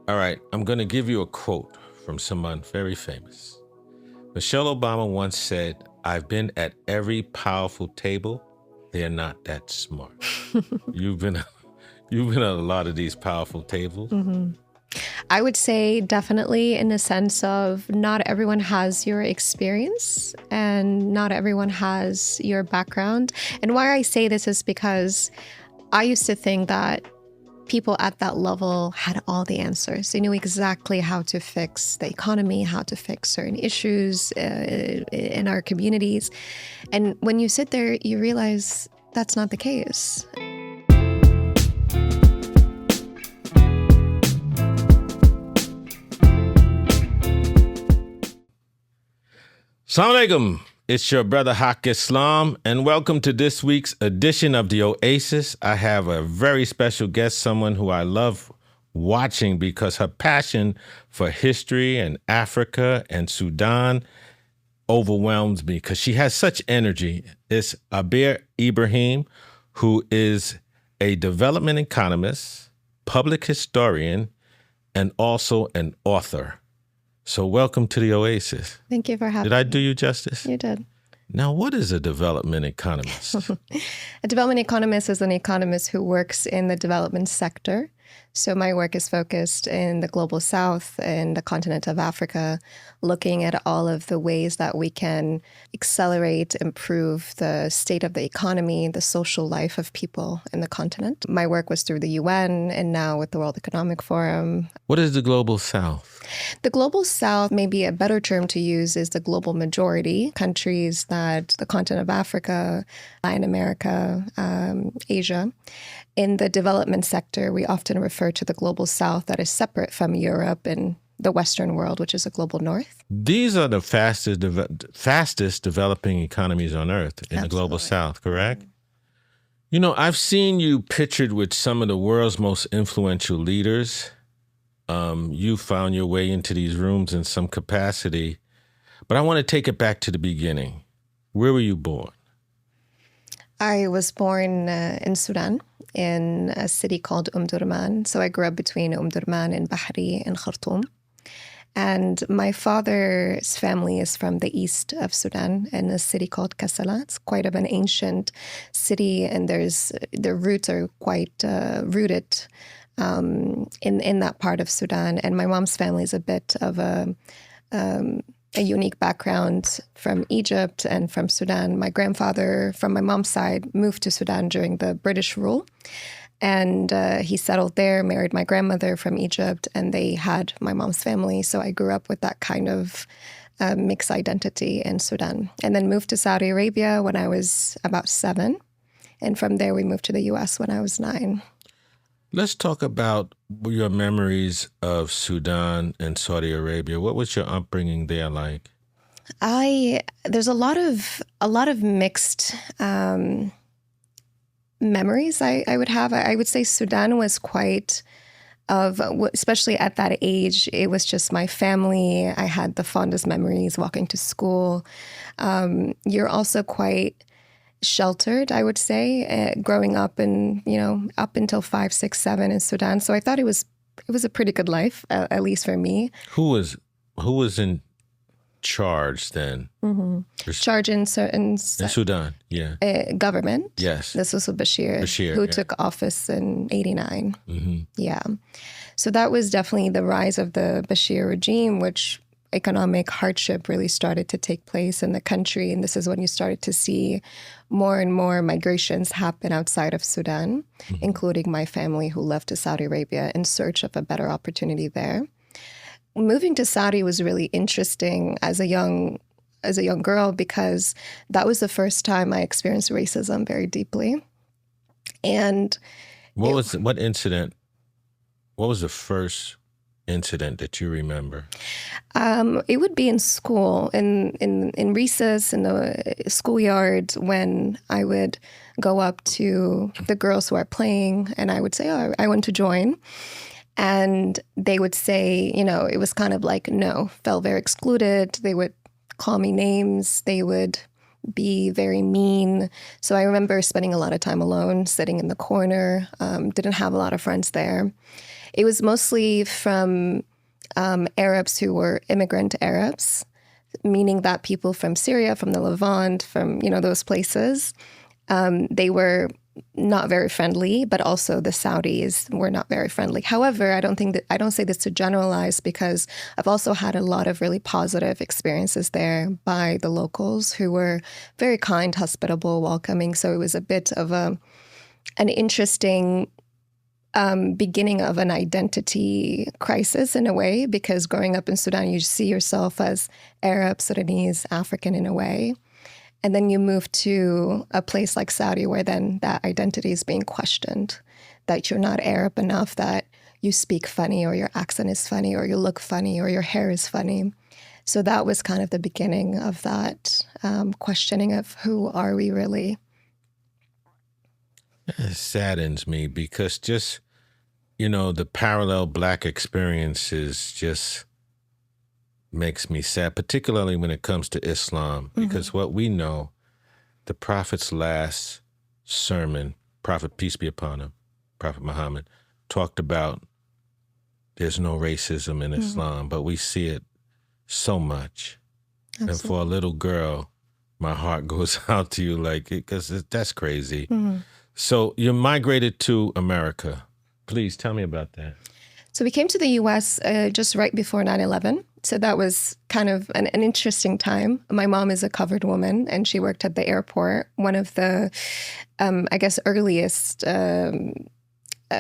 All right, I'm going to give you a quote from someone very famous. Michelle Obama once said, "I've been at every powerful table. They're not that smart." You've been at a lot of these powerful tables. I would say definitely in the sense of not everyone has your experience and not everyone has your background. And why I say this is because I used to think that people at that level had all the answers. They knew exactly how to fix the economy, how to fix certain issues in our communities. And when you sit there, you realize that's not the case. Assalamu alaikum. It's your brother Haqq Islam, and welcome to this week's edition of The Oasis. I have a very special guest, someone who I love watching because her passion for history and Africa and Sudan overwhelms me because she has such energy. It's Abir Ibrahim, who is a development economist, public historian, and also an author. So welcome to the Oasis. Thank you for having me. Did I do you justice? You did. Now, what is a development economist? A development economist is an economist who works in the development sector. So my work is focused in the global south and the continent of Africa, looking at all of the ways that we can accelerate, improve the state of the economy, the social life of people in the continent. My work was through the UN and now with the World Economic Forum. What is the global south? The global south, maybe a better term to use, is the global majority, countries that the continent of Africa, Latin America, Asia. In the development sector, we often refer to the global south that is separate from Europe and the Western world, which is a global north. These are the fastest developing economies on earth in the global south, correct? You know, I've seen you pictured with some of the world's most influential leaders. You found your way into these rooms in some capacity. But I want to take it back to the beginning. Where were you born? I was born in Sudan, in a city called Durman. So I grew up between Durman and Bahri and Khartoum. And my father's family is from the east of Sudan in a city called Kassala. It's quite of an ancient city, and the roots are quite rooted in that part of Sudan. And my mom's family is a bit of a unique background from Egypt and from Sudan. My grandfather, from my mom's side, moved to Sudan during the British rule. And he settled there, married my grandmother from Egypt, and they had my mom's family. So I grew up with that kind of mixed identity in Sudan. And then moved to Saudi Arabia when I was about 7. And from there, we moved to the U.S. when I was 9. Let's talk about your memories of Sudan and Saudi Arabia. What was your upbringing there like? There's a lot of mixed memories I would have. I would say Sudan was quite of, especially at that age, it was just my family. I had the fondest memories walking to school. You're also quite sheltered, I would say, growing up and, up until 5, 6, 7 in Sudan. So I thought it was a pretty good life, at least for me. Who was in charge then? Mm-hmm. Charge in Sudan, yeah. Government. Yes. This was Bashir who took office in 89. Mm-hmm. Yeah. So that was definitely the rise of the Bashir regime, which economic hardship really started to take place in the country. And this is when you started to see more and more migrations happen outside of Sudan, including my family who left to Saudi Arabia in search of a better opportunity there. Moving to Saudi was really interesting as a young girl because that was the first time I experienced racism very deeply. And what was the first incident that you remember? It would be in school, in recess, in the schoolyard, when I would go up to the girls who are playing, and I would say, "Oh, I want to join." And they would say, it was kind of like, no, felt very excluded. They would call me names. They would be very mean. So I remember spending a lot of time alone, sitting in the corner, didn't have a lot of friends there. it was mostly from Arabs who were immigrant Arabs, meaning that people from Syria, from the Levant, from, those places, they were not very friendly, but also the Saudis were not very friendly. However, I don't say this to generalize, because I've also had a lot of really positive experiences there by the locals who were very kind, hospitable, welcoming. So it was a bit of an interesting beginning of an identity crisis in a way, because growing up in Sudan, you see yourself as Arab, Sudanese, African in a way. And then you move to a place like Saudi, where then that identity is being questioned, that you're not Arab enough, that you speak funny, or your accent is funny, or you look funny, or your hair is funny. So that was kind of the beginning of that questioning of who are we really? It saddens me, because just, the parallel Black experiences just makes me sad, particularly when it comes to Islam, because what we know, the Prophet's last sermon, Prophet, peace be upon him, Prophet Muhammad, talked about there's no racism in Islam, but we see it so much. Absolutely. And for a little girl, my heart goes out to you, because that's crazy. So you migrated to America. Please tell me about that. So we came to the U.S. Just right before 9/11. So that was kind of an interesting time. My mom is a covered woman, and she worked at the airport. One of the, earliest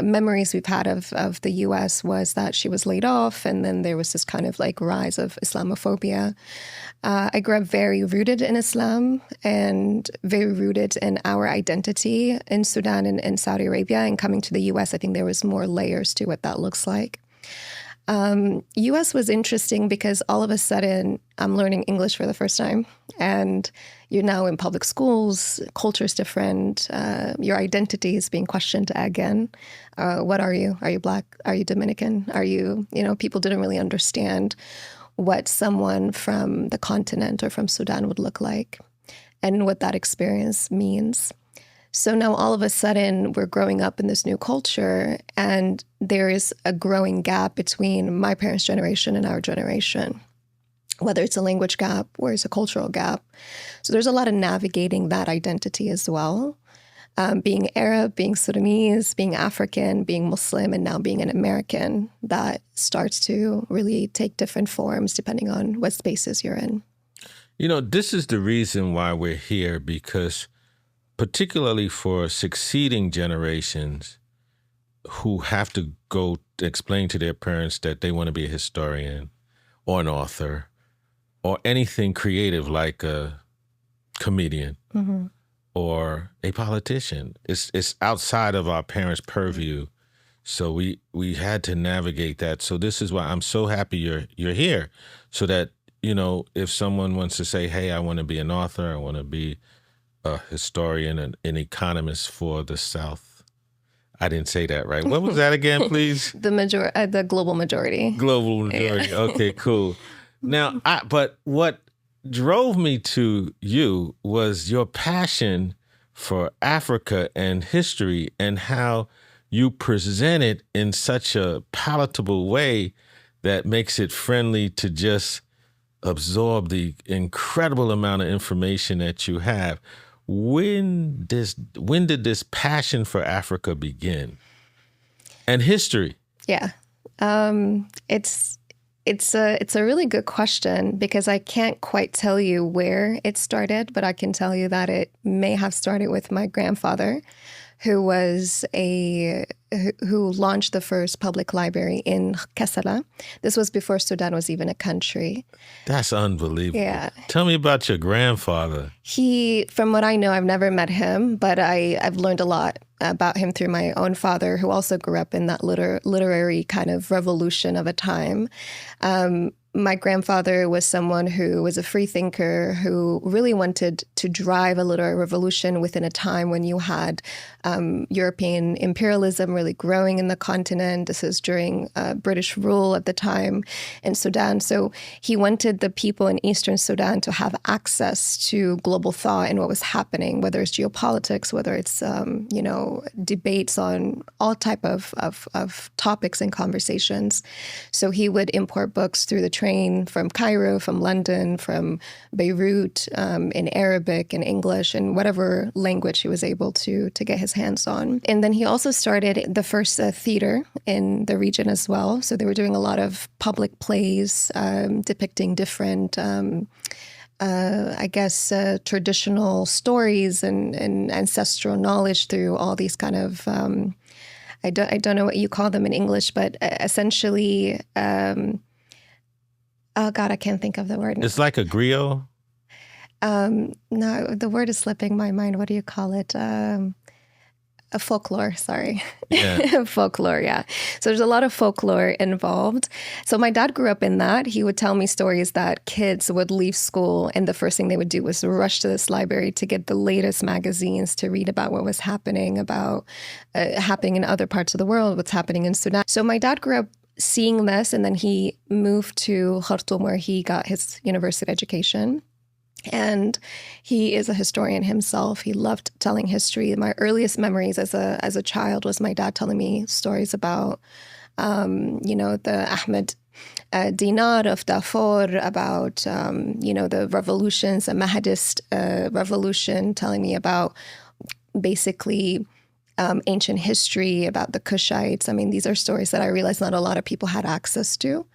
memories we've had of the U.S. was that she was laid off, and then there was this kind of rise of Islamophobia. I grew up very rooted in Islam and very rooted in our identity in Sudan and in Saudi Arabia. And coming to the U.S., I think there was more layers to what that looks like. U.S. was interesting because all of a sudden I'm learning English for the first time, and you're now in public schools. Culture is different. Your identity is being questioned again. What are you? Are you Black? Are you Dominican? Are you, people didn't really understand what someone from the continent or from Sudan would look like and what that experience means. So now all of a sudden we're growing up in this new culture, and there is a growing gap between my parents' generation and our generation, whether it's a language gap or it's a cultural gap. So there's a lot of navigating that identity as well. Being Arab, being Sudanese, being African, being Muslim, and now being an American, that starts to really take different forms depending on what spaces you're in. This is the reason why we're here, because particularly for succeeding generations who have to go explain to their parents that they want to be a historian or an author or anything creative like a comedian or a politician. It's outside of our parents' purview. So we had to navigate that. So this is why I'm so happy you're here, so that, if someone wants to say, hey, I want to be an author, I want to be a historian, an economist for the South. I didn't say that right. What was that again, please? The global majority. Global majority. Yeah. Okay, cool. Now, but what drove me to you was your passion for Africa and history, and how you present it in such a palatable way that makes it friendly to just absorb the incredible amount of information that you have. When did this passion for Africa begin? And history? Yeah. It's a really good question, because I can't quite tell you where it started, but I can tell you that it may have started with my grandfather, who launched the first public library in Kassala. This was before Sudan was even a country. That's unbelievable. Yeah. Tell me about your grandfather. From what I know, I've never met him, but I've learned a lot about him through my own father, who also grew up in that literary kind of revolution of a time. my grandfather was someone who was a free thinker who really wanted to drive a literary revolution within a time when you had European imperialism really growing in the continent. This is during British rule at the time in Sudan. So he wanted the people in Eastern Sudan to have access to global thought and what was happening, whether it's geopolitics, whether it's, debates on all type of topics and conversations. So he would import books through the train from Cairo, from London, from Beirut, in Arabic and English and whatever language he was able to get his hands on. And then he also started the first theater in the region as well. So they were doing a lot of public plays depicting different traditional stories and ancestral knowledge through all these kind of, I don't know what you call them in English, but essentially, oh God, I can't think of the word now. It's like a griot? No, the word is slipping my mind. What do you call it? A folklore, sorry. Yeah. Folklore, yeah. So there's a lot of folklore involved. So my dad grew up in that. He would tell me stories that kids would leave school and the first thing they would do was rush to this library to get the latest magazines to read about what was happening in other parts of the world, what's happening in Sudan. So my dad grew up seeing this, and then he moved to Khartoum where he got his university education. And he is a historian himself. He loved telling history. My earliest memories as a child was my dad telling me stories about, the Ahmed Dinar of Darfur, about, the revolutions, the Mahadist revolution, telling me about basically ancient history, about the Kushites. I mean, these are stories that I realized not a lot of people had access to.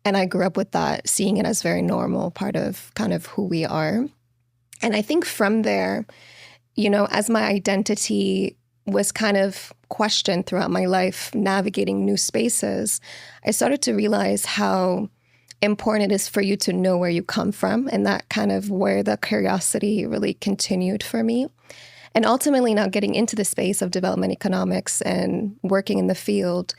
And I grew up with that, seeing it as very normal, part of kind of who we are. And I think from there, as my identity was kind of questioned throughout my life, navigating new spaces, I started to realize how important it is for you to know where you come from, and that kind of where the curiosity really continued for me. And ultimately, now getting into the space of development economics and working in the field,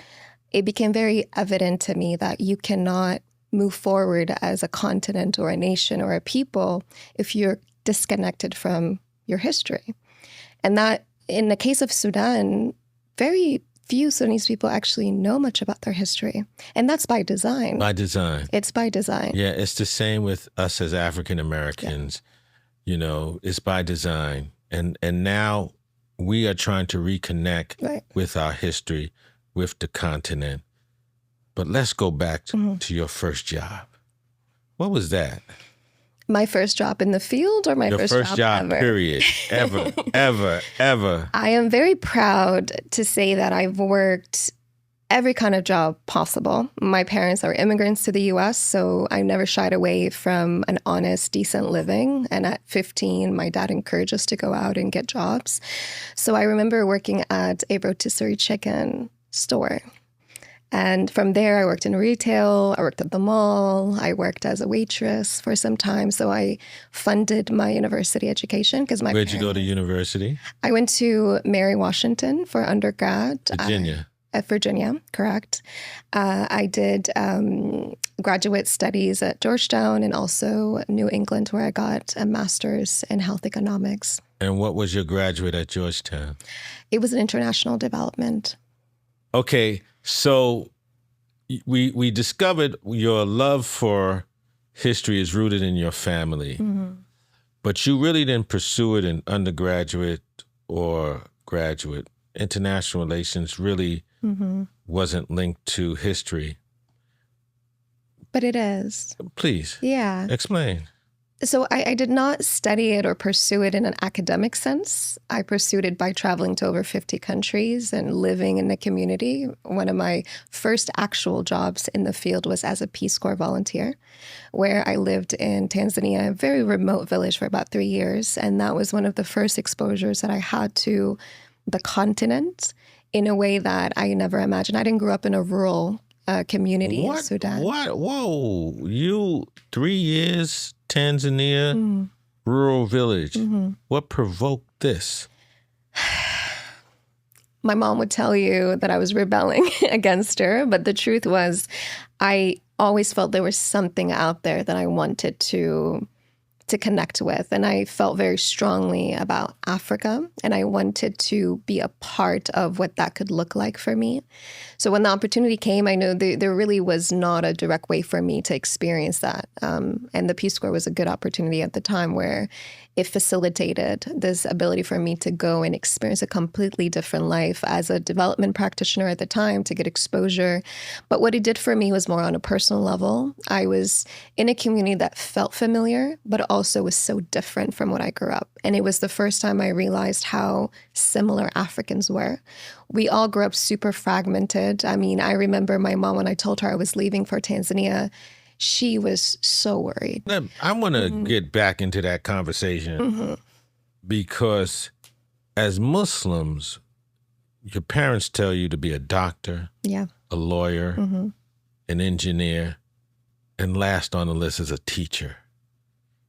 it became very evident to me that you cannot move forward as a continent or a nation or a people if you're disconnected from your history. And that, in the case of Sudan, very few Sudanese people actually know much about their history. And that's by design. By design. It's by design. Yeah, it's the same with us as African Americans. Yeah. It's by design. And now we are trying to reconnect with our history, with the continent. But let's go back to your first job. What was that? My first job in the field, or your first job ever? Period. Ever. I am very proud to say that I've worked every kind of job possible. My parents are immigrants to the U.S., so I never shied away from an honest, decent living. And at 15, my dad encouraged us to go out and get jobs. So I remember working at a rotisserie chicken store. And from there, I worked in retail, I worked at the mall, I worked as a waitress for some time. So I funded my university education because Where'd you go to university? I went to Mary Washington for undergrad. Virginia. At Virginia, correct. I did graduate studies at Georgetown and also New England, where I got a master's in health economics. And what was your graduate at Georgetown? It was an international development. Okay, so we discovered your love for history is rooted in your family, but you really didn't pursue it in undergraduate or graduate. International relations really wasn't linked to history. But it is. Please. Yeah. Explain. So I did not study it or pursue it in an academic sense. I pursued it by traveling to over 50 countries and living in the community. One of my first actual jobs in the field was as a Peace Corps volunteer, where I lived in Tanzania, a very remote village, for about 3 years. And that was one of the first exposures that I had to the continent in a way that I never imagined. I didn't grow up in a rural community in Sudan. What? Whoa. You 3 years, Tanzania, rural village. What provoked this? My mom would tell you that I was rebelling against her, but the truth was I always felt there was something out there that I wanted to connect with. And I felt very strongly about Africa, and I wanted to be a part of what that could look like for me. So when the opportunity came, I know there really was not a direct way for me to experience that. And the Peace Corps was a good opportunity at the time where it facilitated this ability for me to go and experience a completely different life as a development practitioner at the time, to get exposure. But what it did for me was more on a personal level. I was in a community that felt familiar, but also was so different from what I grew up. And it was the first time I realized how similar Africans were. We all grew up super fragmented. I mean, I remember my mom, when I told her I was leaving for Tanzania, she was so worried. I want to get back into that conversation because as Muslims, your parents tell you to be a doctor, a lawyer, an engineer, and last on the list is a teacher.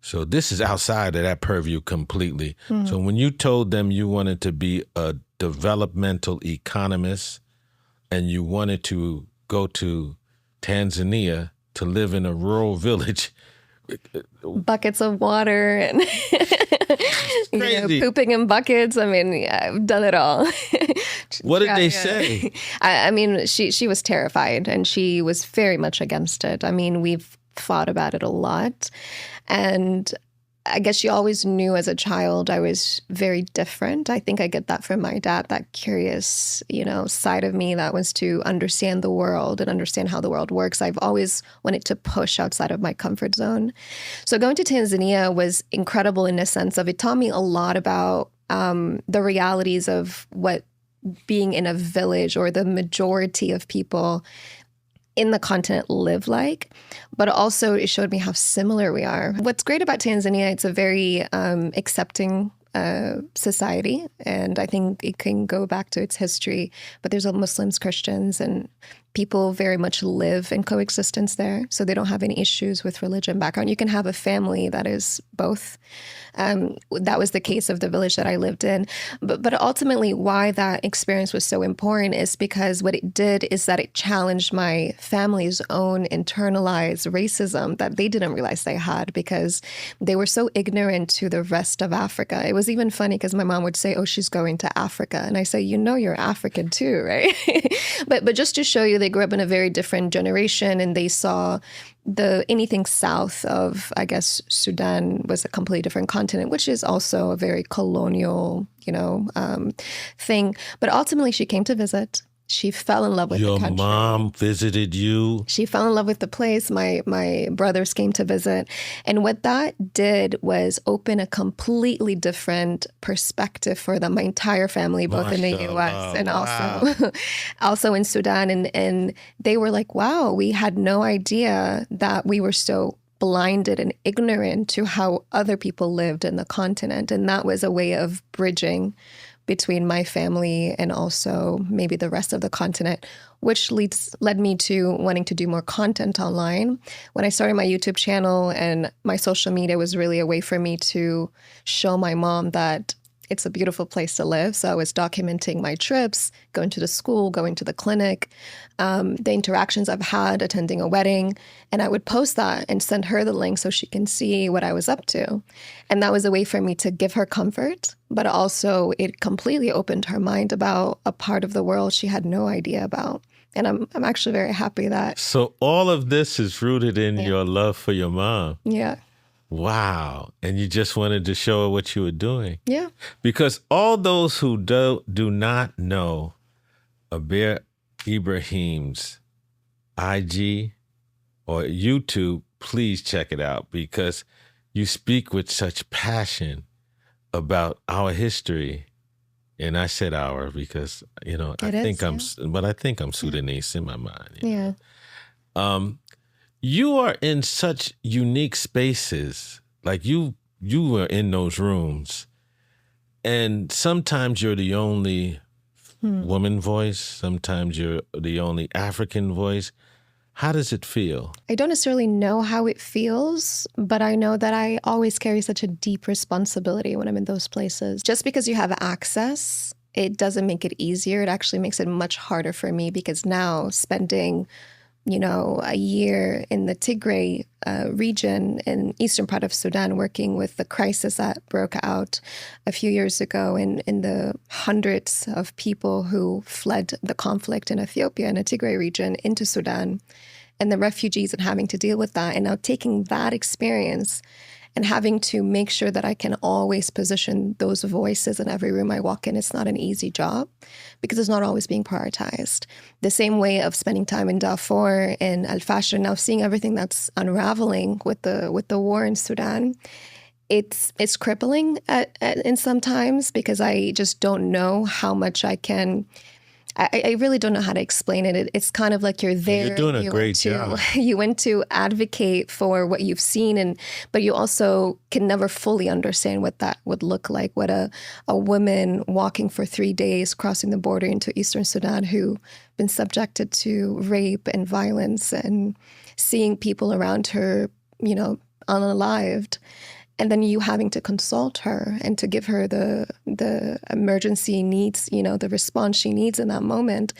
So this is outside of that purview completely. So when you told them you wanted to be a developmental economist and you wanted to go to Tanzania to live in a rural village, buckets of water and pooping in buckets. I mean, I've done it all. What did they say? I mean, she was terrified, and she was very much against it. I mean, we've fought about it a lot. And I guess she always knew as a child I was very different. I think I get that from my dad, that curious, side of me that was to understand the world and understand how the world works. I've always wanted to push outside of my comfort zone. So going to Tanzania was incredible in the sense of it taught me a lot about the realities of what being in a village or the majority of people in the continent live like, but also it showed me how similar we are. What's great about Tanzania, it's a very accepting society, and I think it can go back to its history, but there's Muslims, Christians, and people very much live in coexistence there, so they don't have any issues with religion background. You can have a family that is both. That was the case of the village that I lived in. But ultimately, why that experience was so important is because what it did is that it challenged my family's own internalized racism that they didn't realize they had, because they were so ignorant to the rest of Africa. It was even funny because my mom would say, "Oh, she's going to Africa." And I say, "You're African too, right?" But just to show you, they grew up in a very different generation, and they saw anything south of, I guess, Sudan was a completely different continent, which is also a very colonial, thing. But ultimately, she came to visit. She fell in love with the country. Your mom visited you? She fell in love with the place. My brothers came to visit. And what that did was open a completely different perspective for them, my entire family, both in the U.S. and also in Sudan. And they were like, wow, we had no idea that we were so blinded and ignorant to how other people lived in the continent. And that was a way of bridging between my family and also maybe the rest of the continent, which led me to wanting to do more content online. When I started my YouTube channel and my social media was really a way for me to show my mom that it's a beautiful place to live. So I was documenting my trips, going to the school, going to the clinic, the interactions I've had, attending a wedding. And I would post that and send her the link so she can see what I was up to. And that was a way for me to give her comfort, but also it completely opened her mind about a part of the world she had no idea about. And I'm actually very happy that. So all of this is rooted in your love for your mom. Yeah. Wow. And you just wanted to show her what you were doing. Yeah. Because all those who do not know Abir Ibrahim's IG or YouTube, please check it out, because you speak with such passion about our history. And I said our because, I think I'm Sudanese in my mind. Yeah. You are in such unique spaces. Like you were in those rooms, and sometimes you're the only woman voice. Sometimes you're the only African voice. How does it feel? I don't necessarily know how it feels, but I know that I always carry such a deep responsibility when I'm in those places. Just because you have access, it doesn't make it easier. It actually makes it much harder for me, because now spending a year in the Tigray region in eastern part of Sudan, working with the crisis that broke out a few years ago in the hundreds of people who fled the conflict in Ethiopia in the Tigray region into Sudan, and the refugees and having to deal with that. And now taking that experience and having to make sure that I can always position those voices in every room I walk in. It's not an easy job because it's not always being prioritized. The same way of spending time in Darfur and Al Fasher, now seeing everything that's unraveling with the war in Sudan, it's crippling in some times because I just don't know how much I can. I really don't know how to explain it. It's kind of like you're there. You're doing a great job. You went to advocate for what you've seen, but you also can never fully understand what that would look like. What a woman walking for 3 days, crossing the border into eastern Sudan, who been subjected to rape and violence, and seeing people around her, unalived. And then you having to consult her and to give her the emergency needs, the response she needs in that moment.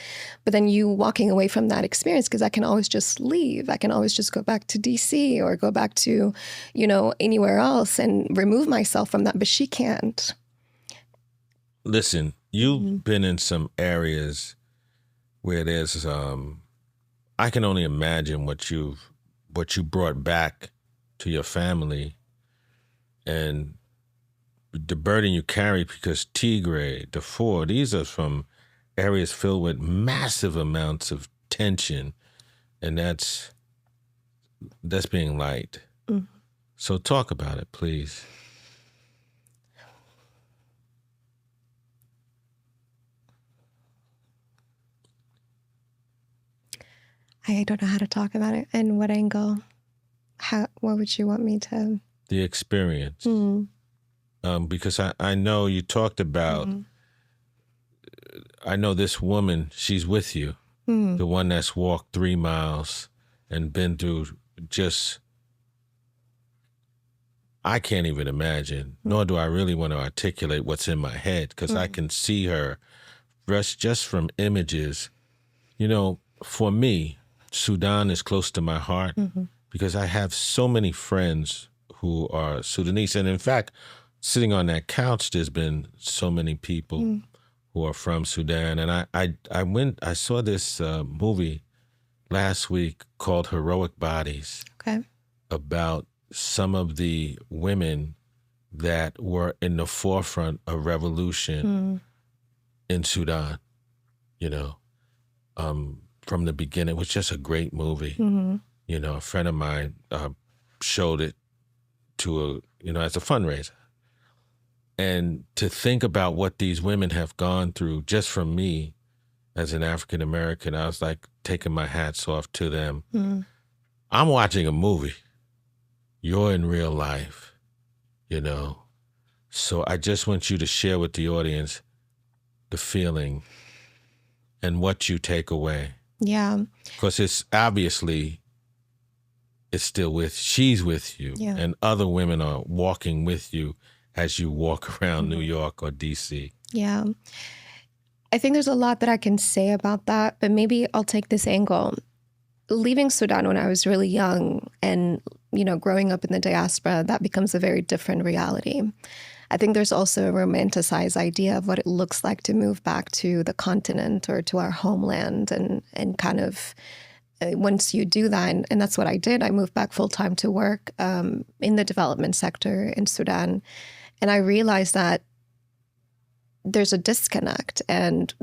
But then you walking away from that experience, because I can always just leave. I can always just go back to DC or go back to, anywhere else and remove myself from that. But she can't. Listen, you've been in some areas where there's, I can only imagine what you brought back to your family. And the burden you carry, because Tigray, Darfur, these are from areas filled with massive amounts of tension, and that's being light. Mm-hmm. So talk about it, please. I don't know how to talk about it. And what angle? What would you want me to... The experience. Because I know you talked about, I know this woman, she's with you, the one that's walked 3 miles and been through just, I can't even imagine, nor do I really want to articulate what's in my head, because I can see her just from images. For me, Sudan is close to my heart because I have so many friends who are Sudanese. And in fact, sitting on that couch, there's been so many people who are from Sudan. And I saw this movie last week called Heroic Bodies, about some of the women that were in the forefront of revolution in Sudan, from the beginning. It was just a great movie. A friend of mine showed it to as a fundraiser. And to think about what these women have gone through, just from me as an African American, I was like taking my hats off to them. I'm watching a movie. You're in real life, So I just want you to share with the audience the feeling and what you take away. Yeah. Because it's obviously, she's with you, and other women are walking with you as you walk around New York or DC. Yeah. I think there's a lot that I can say about that, but maybe I'll take this angle. Leaving Sudan when I was really young and, growing up in the diaspora, that becomes a very different reality. I think there's also a romanticized idea of what it looks like to move back to the continent or to our homeland, and kind of, once you do that, and that's what I did, I moved back full-time to work in the development sector in Sudan. And I realized that there's a disconnect, and,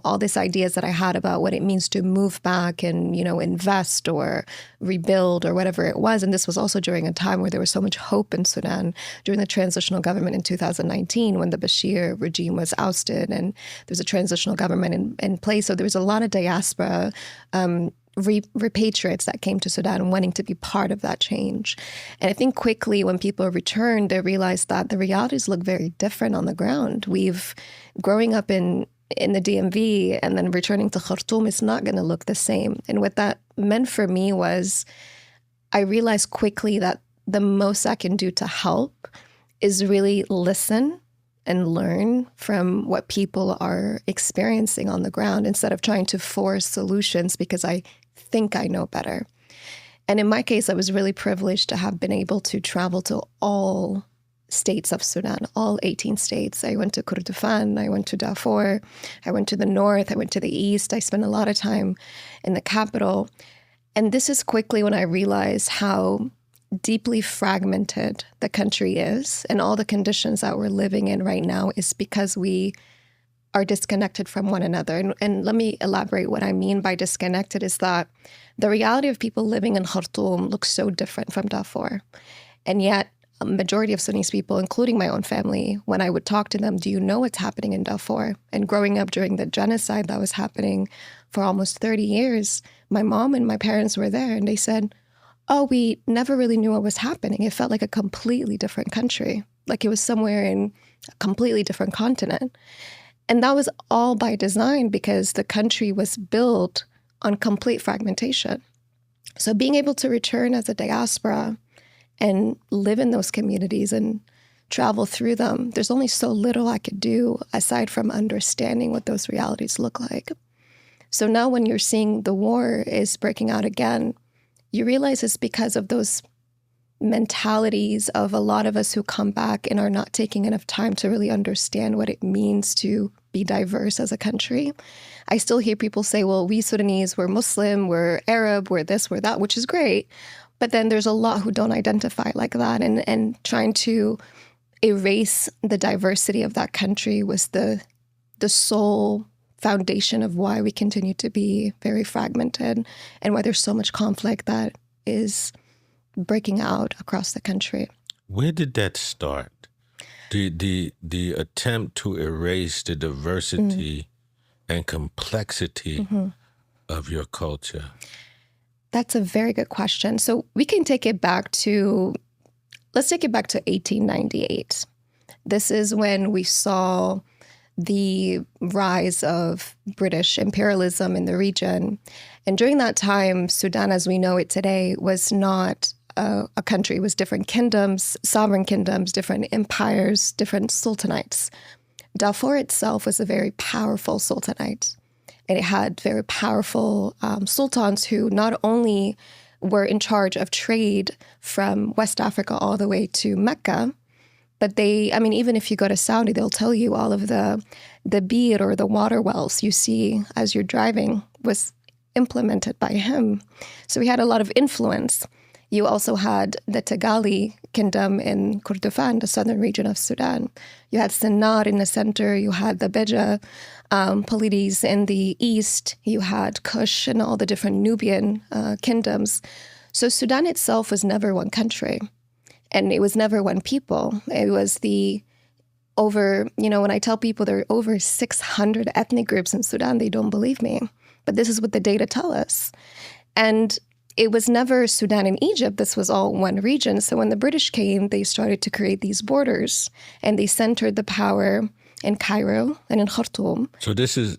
all these ideas that I had about what it means to move back and, invest or rebuild or whatever it was. And this was also during a time where there was so much hope in Sudan during the transitional government in 2019, when the Bashir regime was ousted and there was a transitional government in place. So there was a lot of diaspora repatriates that came to Sudan wanting to be part of that change. And I think quickly when people returned, they realized that the realities look very different on the ground. Growing up in the DMV and then returning to Khartoum, it's not going to look the same. And what that meant for me was I realized quickly that the most I can do to help is really listen and learn from what people are experiencing on the ground instead of trying to force solutions because I think I know better. And in my case, I was really privileged to have been able to travel to all states of Sudan, all 18 states. I went to Kordofan, I went to Darfur, I went to the north, I went to the east. I spent a lot of time in the capital. And this is quickly when I realized how deeply fragmented the country is, and all the conditions that we're living in right now is because we are disconnected from one another. And let me elaborate what I mean by disconnected is that the reality of people living in Khartoum looks so different from Darfur. And yet, a majority of Sudanese people, including my own family, when I would talk to them, do you know what's happening in Darfur? And growing up during the genocide that was happening for almost 30 years, my mom and my parents were there, and they said, oh, we never really knew what was happening. It felt like a completely different country, like it was somewhere in a completely different continent. And that was all by design because the country was built on complete fragmentation. So being able to return as a diaspora and live in those communities and travel through them, there's only so little I could do aside from understanding what those realities look like. So now when you're seeing the war is breaking out again, you realize it's because of those mentalities of a lot of us who come back and are not taking enough time to really understand what it means to be diverse as a country. I still hear people say, well, we Sudanese, we're Muslim, we're Arab, we're this, we're that, which is great. But then there's a lot who don't identify like that. And trying to erase the diversity of that country was the sole foundation of why we continue to be very fragmented and why there's so much conflict that is breaking out across the country. Where did that start? The attempt to erase the diversity and complexity of your culture? That's a very good question. So we can take it back to, let's take it back to 1898. This is when we saw the rise of British imperialism in the region. And during that time, Sudan, as we know it today, was not a country. It was different kingdoms, sovereign kingdoms, different empires, different sultanates. Darfur itself was a very powerful sultanate. And it had very powerful sultans who not only were in charge of trade from West Africa all the way to Mecca, but even if you go to Saudi, they'll tell you all of the bir or the water wells you see as you're driving was implemented by him. So he had a lot of influence. You also had the Tagali kingdom in Kordofan, the southern region of Sudan. You had Sennar in the center. You had the Beja polities in the east. You had Kush and all the different Nubian kingdoms. So Sudan itself was never one country. And it was never one people. It was when I tell people there are over 600 ethnic groups in Sudan, they don't believe me. But this is what the data tell us. And it was never Sudan and Egypt. This was all one region. So when the British came, they started to create these borders, and they centered the power in Cairo and in Khartoum. So this is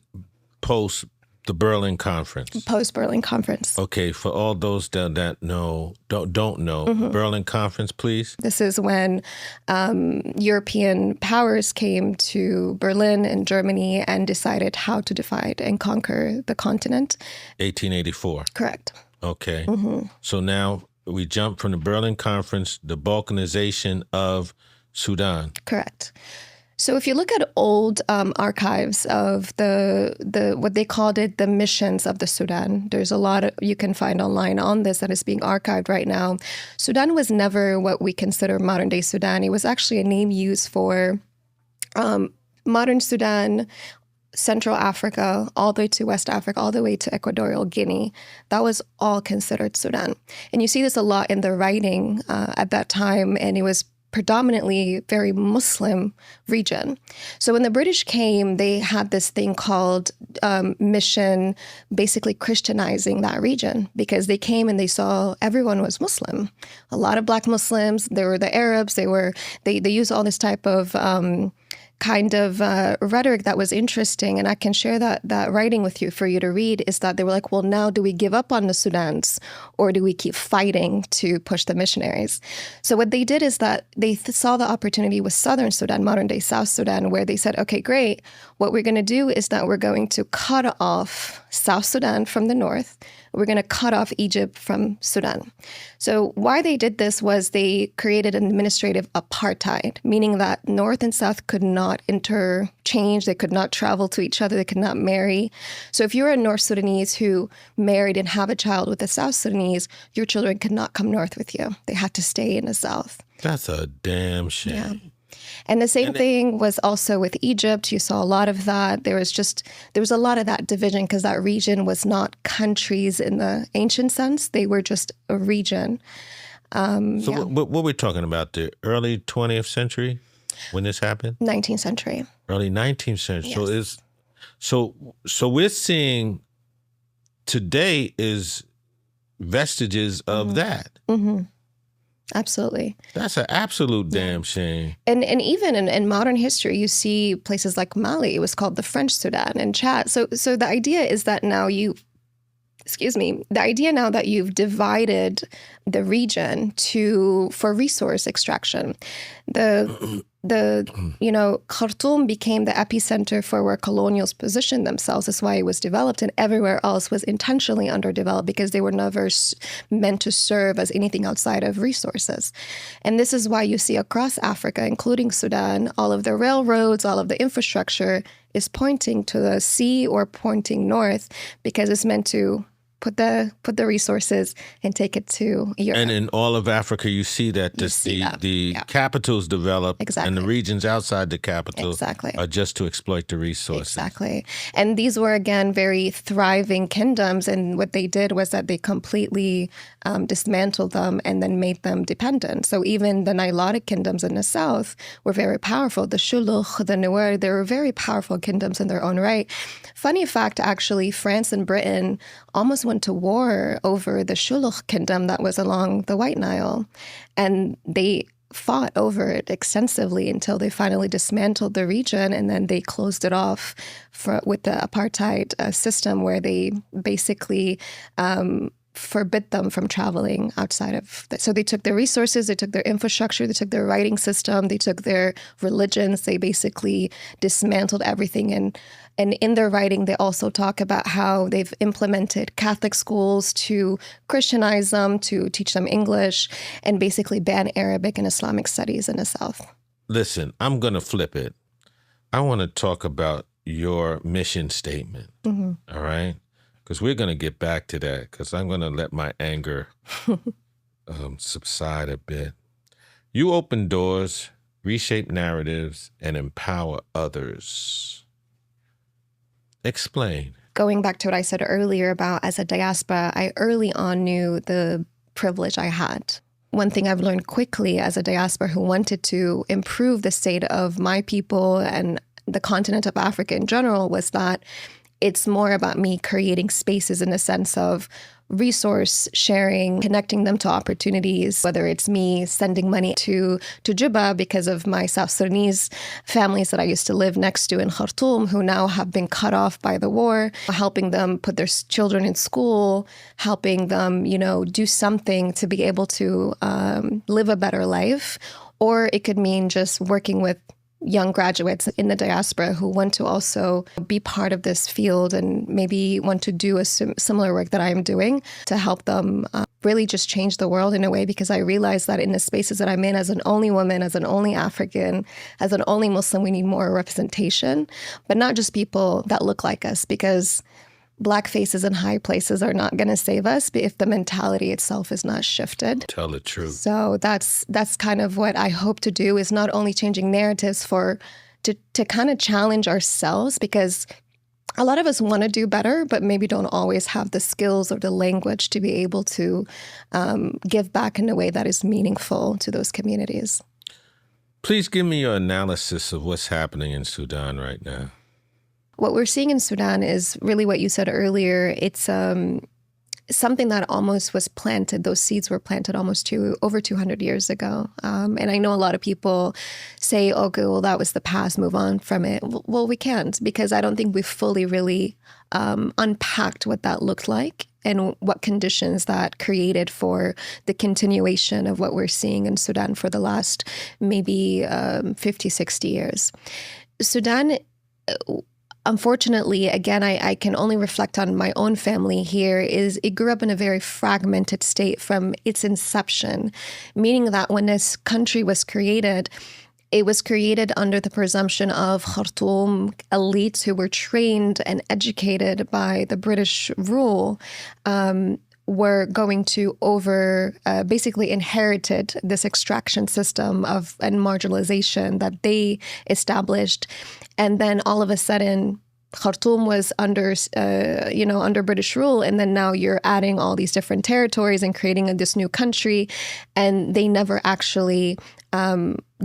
post the Berlin Conference. Post-Berlin Conference. Okay, for all those that don't know, Berlin Conference, please. This is when European powers came to Berlin and Germany and decided how to divide and conquer the continent. 1884. Correct. Okay. So now we jump from the Berlin Conference, the balkanization of Sudan. Correct. So if you look at old archives of the what they called it, the missions of the Sudan, there's a lot you can find online on this that is being archived right now. Sudan was never what we consider modern-day Sudan. It was actually a name used for modern Sudan, Central Africa, all the way to West Africa, all the way to Equatorial Guinea. That was all considered Sudan. And you see this a lot in the writing at that time, and it was predominantly very Muslim region. So when the British came, they had this thing called mission, basically Christianizing that region, because they came and they saw everyone was Muslim. A lot of Black Muslims, there were the Arabs, they used all this type of rhetoric that was interesting, and I can share that writing with you for you to read, is that they were like, well, now do we give up on the Sudans, or do we keep fighting to push the missionaries? So what they did is that they saw the opportunity with Southern Sudan, modern-day South Sudan, where they said, okay, great, what we're going to do is that we're going to cut off South Sudan from the north. We're going to cut off Egypt from Sudan. So why they did this was they created an administrative apartheid, meaning that North and South could not interchange. They could not travel to each other. They could not marry. So if you're a North Sudanese who married and have a child with a South Sudanese, your children could not come north with you. They had to stay in the South. That's a damn shame. Yeah. And the same thing was also with Egypt. You saw a lot of that. There was a lot of that division because that region was not countries in the ancient sense. They were just a region. What we're talking about, the early 20th century when this happened? 19th century. Early 19th century. Yes. So we're seeing today is vestiges of that. Mm-hmm. Absolutely. That's an absolute damn shame. And even in modern history, you see places like Mali. It was called the French Sudan and Chad. So the idea is that now the idea now that you've divided the region for resource extraction. Khartoum became the epicenter for where colonials positioned themselves. That's why it was developed, and everywhere else was intentionally underdeveloped because they were never meant to serve as anything outside of resources. And this is why you see across Africa, including Sudan, all of the railroads, all of the infrastructure is pointing to the sea or pointing north because it's meant to put the resources and take it to Europe. And in all of Africa, you see that the capitals develop and the regions outside the capital are just to exploit the resources. Exactly. And these were, again, very thriving kingdoms. And what they did was that they completely dismantled them and then made them dependent. So even the Nilotic kingdoms in the south were very powerful. The Shulukh, the Nuer, they were very powerful kingdoms in their own right. Funny fact, actually, France and Britain almost went to war over the Shulukh kingdom that was along the White Nile. And they fought over it extensively until they finally dismantled the region, and then they closed it off with the apartheid system where they basically forbid them from traveling outside of so they took their resources, they took their infrastructure, they took their writing system, they took their religions, they basically dismantled everything. And in their writing, they also talk about how they've implemented Catholic schools to Christianize them, to teach them English, and basically ban Arabic and Islamic studies in the South. Listen, I'm going to flip it. I want to talk about your mission statement, all right? Because we're going to get back to that, because I'm going to let my anger subside a bit. You open doors, reshape narratives, and empower others. Explain. Going back to what I said earlier about as a diaspora, I early on knew the privilege I had. One thing I've learned quickly as a diaspora who wanted to improve the state of my people and the continent of Africa in general was that it's more about me creating spaces in the sense of resource sharing, connecting them to opportunities, whether it's me sending money to Juba because of my South Sudanese families that I used to live next to in Khartoum who now have been cut off by the war, helping them put their children in school, helping them, do something to be able to live a better life. Or it could mean just working with young graduates in the diaspora who want to also be part of this field and maybe want to do a similar work that I'm doing to help them really just change the world in a way, because I realize that in the spaces that I'm in as an only woman, as an only African, as an only Muslim, we need more representation, but not just people that look like us, because Black faces in high places are not going to save us if the mentality itself is not shifted. Tell the truth. So that's kind of what I hope to do, is not only changing narratives to kind of challenge ourselves, because a lot of us want to do better, but maybe don't always have the skills or the language to be able to give back in a way that is meaningful to those communities. Please give me your analysis of what's happening in Sudan right now. What we're seeing in Sudan is really what you said earlier. It's something that almost was planted. Those seeds were planted almost over 200 years ago. And I know a lot of people say, okay, well, that was the past, move on from it. Well, we can't, because I don't think we've fully really unpacked what that looked like and what conditions that created for the continuation of what we're seeing in Sudan for the last maybe 50, 60 years. Sudan, unfortunately, again, I can only reflect on my own family here, is it grew up in a very fragmented state from its inception, meaning that when this country was created, it was created under the presumption of Khartoum elites who were trained and educated by the British rule, were going to basically inherited this extraction system and marginalization that they established. And then all of a sudden, Khartoum was under British rule, and then now you're adding all these different territories and creating this new country, and they never actually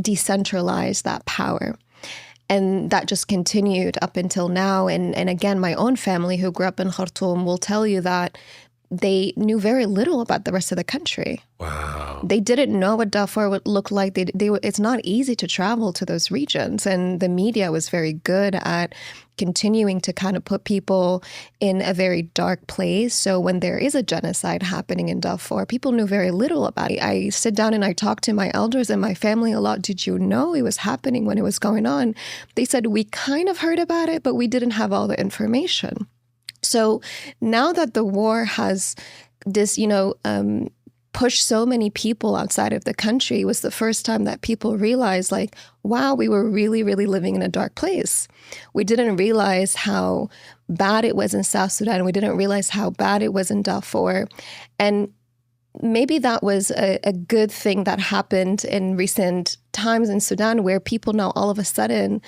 decentralized that power. And that just continued up until now. And again, my own family who grew up in Khartoum will tell you that they knew very little about the rest of the country. Wow. They didn't know what Darfur would look like. It's not easy to travel to those regions. And the media was very good at continuing to kind of put people in a very dark place. So when there is a genocide happening in Darfur, people knew very little about it. I sit down and I talk to my elders and my family a lot. Did you know it was happening when it was going on? They said, we kind of heard about it, but we didn't have all the information. So now that the war has pushed so many people outside of the country, it was the first time that people realized, like, wow, we were really, really living in a dark place. We didn't realize how bad it was in South Sudan. We didn't realize how bad it was in Darfur. And maybe that was a good thing that happened in recent times in Sudan, where people now all of a sudden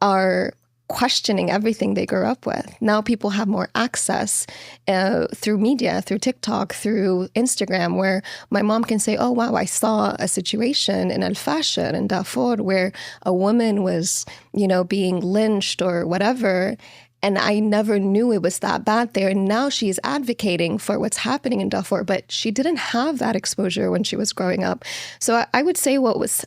are questioning everything they grew up with. Now people have more access through media, through TikTok, through Instagram, where my mom can say, oh, wow, I saw a situation in Al-Fashir in Darfur where a woman was, being lynched or whatever. And I never knew it was that bad there. And now she's advocating for what's happening in Darfur, but she didn't have that exposure when she was growing up. So I would say what's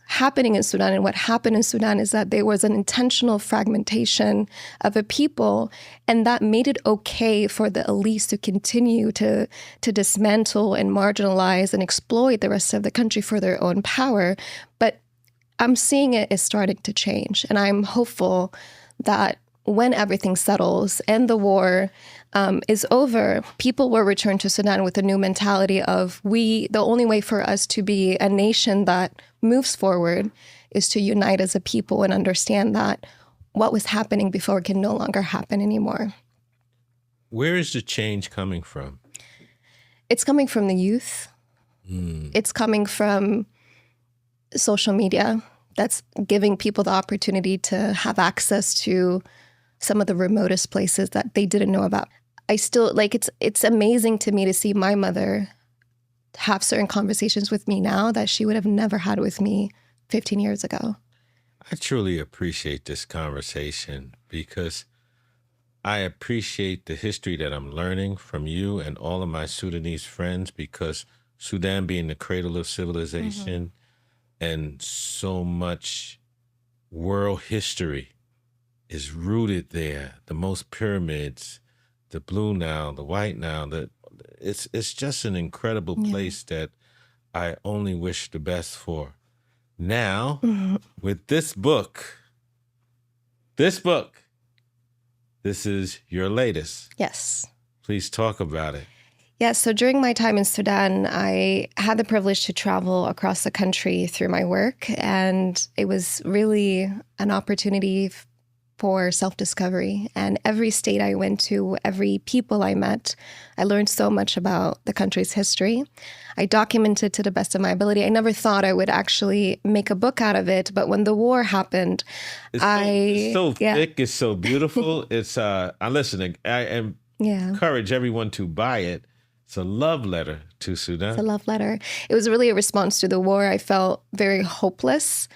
happening in Sudan and what happened in Sudan is that there was an intentional fragmentation of a people, and that made it okay for the elites to continue to dismantle and marginalize and exploit the rest of the country for their own power. But I'm seeing it is starting to change, and I'm hopeful that when everything settles and the war is over, people will return to Sudan with a new mentality of the only way for us to be a nation that moves forward is to unite as a people and understand that what was happening before can no longer happen anymore. Where is the change coming from? It's coming from the youth. It's coming from social media that's giving people the opportunity to have access to some of the remotest places that they didn't know about. I still, it's amazing to me to see my mother have certain conversations with me now that she would have never had with me 15 years ago. I truly appreciate this conversation because I appreciate the history that I'm learning from you and all of my Sudanese friends, because Sudan being the cradle of civilization and so much world history is rooted there. The most pyramids, the blue Nile, the white Nile, it's just an incredible place that I only wish the best for. Now, with this book, this is your latest. Yes. Please talk about it. Yeah, so during my time in Sudan, I had the privilege to travel across the country through my work, and it was really an opportunity for self-discovery. And every state I went to, every people I met, I learned so much about the country's history. I documented to the best of my ability. I never thought I would actually make a book out of it, but when the war happened, it's so thick, it's so beautiful. I'm listening. I encourage everyone to buy it. It's a love letter to Sudan. It's a love letter. It was really a response to the war. I felt very hopeless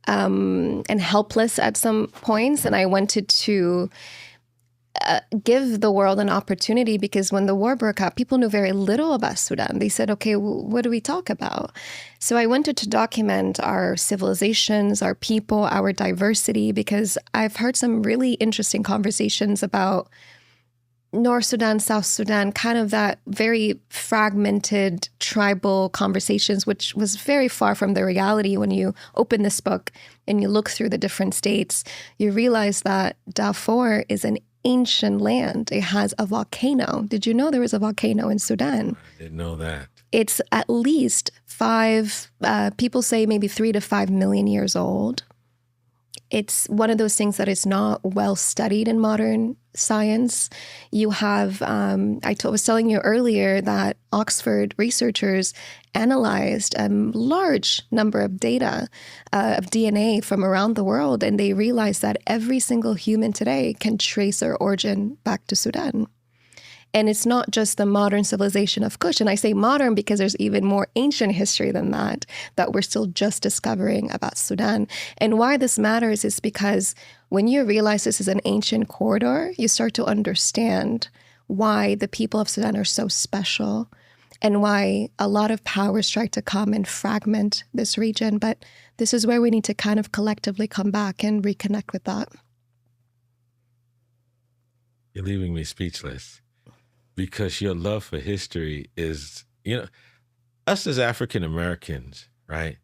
and helpless at some points. And I wanted to give the world an opportunity, because when the war broke out, people knew very little about Sudan. They said, okay, what do we talk about? So I wanted to document our civilizations, our people, our diversity, because I've heard some really interesting conversations about North Sudan, South Sudan, kind of that very fragmented tribal conversations, which was very far from the reality. When you open this book and you look through the different states, you realize that Darfur is an ancient land. It has a volcano. Did you know there was a volcano in Sudan? I didn't know that. It's at least people say maybe 3 to 5 million years old. It's one of those things that is not well studied in modern science. You have, was telling you earlier that Oxford researchers analyzed a large number of data of DNA from around the world, and they realized that every single human today can trace their origin back to Sudan. And it's not just the modern civilization of Kush. And I say modern because there's even more ancient history than that we're still just discovering about Sudan. And why this matters is because when you realize this is an ancient corridor, you start to understand why the people of Sudan are so special and why a lot of powers try to come and fragment this region. But this is where we need to kind of collectively come back and reconnect with that. You're leaving me speechless. Because your love for history is, us as African Americans, right?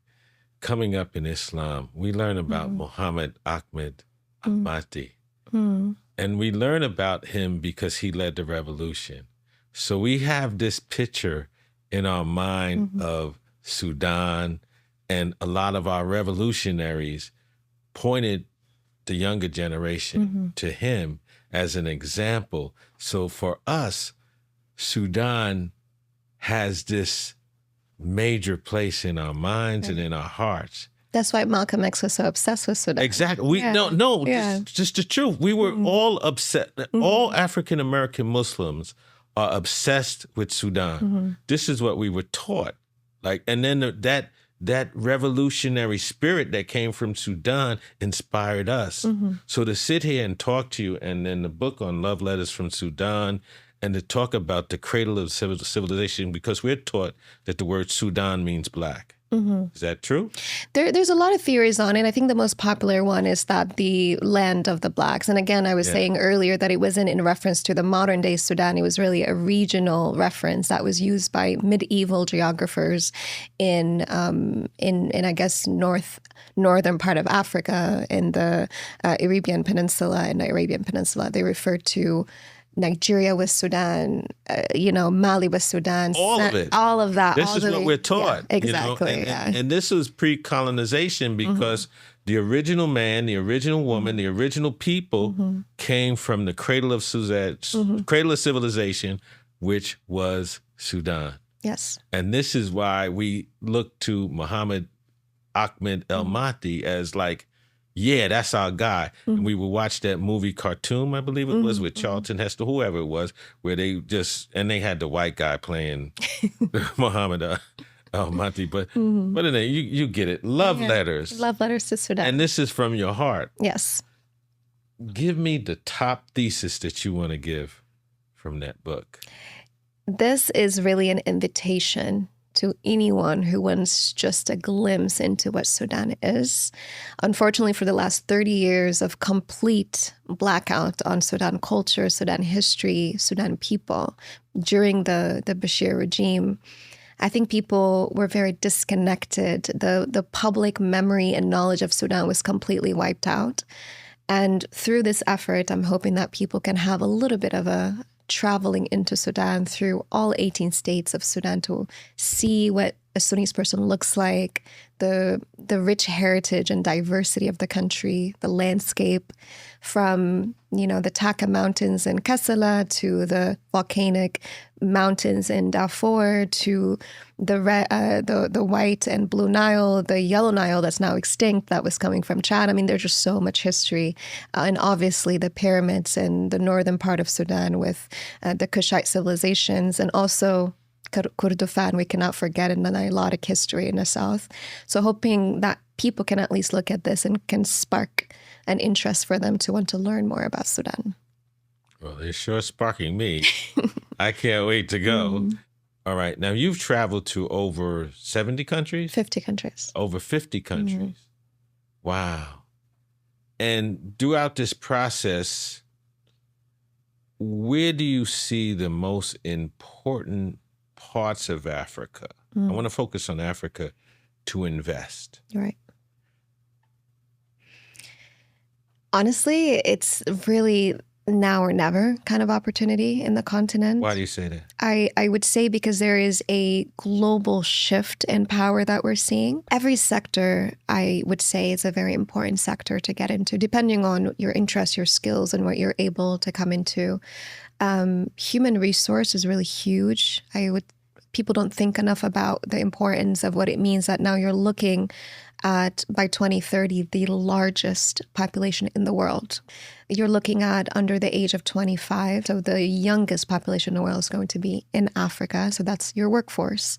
Coming up in Islam, we learn about Muhammad Ahmed Ahmadi. And we learn about him because he led the revolution. So we have this picture in our mind of Sudan, and a lot of our revolutionaries pointed the younger generation to him as an example. So for us, Sudan has this major place in our minds and in our hearts. That's why Malcolm X was so obsessed with Sudan. Exactly. Just the truth. We were all upset. All African American Muslims are obsessed with Sudan. This is what we were taught. And then that revolutionary spirit that came from Sudan inspired us. So to sit here and talk to you, and then the book on Love Letters from Sudan, and to talk about the cradle of civilization, because we're taught that the word Sudan means black. Is that true? There's a lot of theories on it. I think the most popular one is that the land of the blacks. And again, I was saying earlier that it wasn't in reference to the modern day Sudan. It was really a regional reference that was used by medieval geographers in I guess northern part of Africa, in the Arabian Peninsula. And the Arabian Peninsula, they referred to Nigeria with Sudan, Mali with Sudan. All of it. All of that. This is what we're taught. Yeah, exactly. And this was pre-colonization because the original man, the original woman, the original people came from the cradle of cradle of civilization, which was Sudan. Yes. And this is why we look to Muhammad Ahmed El-Mahdi as that's our guy. And we would watch that movie Khartoum, I believe it was, with Charlton Heston, whoever it was, where they had the white guy playing Muhammad El-Mahdi. But anyway, you get it. Love letters. Love letters to Sudan. And this is from your heart. Yes. Give me the top thesis that you want to give from that book. This is really an invitation to anyone who wants just a glimpse into what Sudan is. Unfortunately, for the last 30 years of complete blackout on Sudan culture, Sudan history, Sudan people, during the Bashir regime, I think people were very disconnected. The public memory and knowledge of Sudan was completely wiped out. And through this effort, I'm hoping that people can have a little bit of a traveling into Sudan through all 18 states of Sudan to see what a Sudanese person looks like, the rich heritage and diversity of the country, the landscape, from the Taka Mountains in Kassala to the volcanic mountains in Darfur to the white and blue Nile, the yellow Nile that's now extinct that was coming from Chad. I mean, there's just so much history. And obviously the pyramids in the northern part of Sudan with the Kushite civilizations, and also Kurdufan, we cannot forget, in the Nilotic history in the south. So hoping that people can at least look at this and can spark an interest for them to want to learn more about Sudan. Well, it's sure sparking me. I can't wait to go. All right. Now, you've traveled to over 70 countries? 50 countries. Over 50 countries. Wow. And throughout this process, where do you see the most important parts of Africa? I want to focus on Africa to invest. Right. Honestly, it's really now or never kind of opportunity in the continent. Why do you say that? I would say because there is a global shift in power that we're seeing. Every sector, I would say, is a very important sector to get into, depending on your interests, your skills, and what you're able to come into. Human resource is really huge. People don't think enough about the importance of what it means that now you're looking at, by 2030, the largest population in the world. You're looking at under the age of 25. So the youngest population in the world is going to be in Africa. So that's your workforce.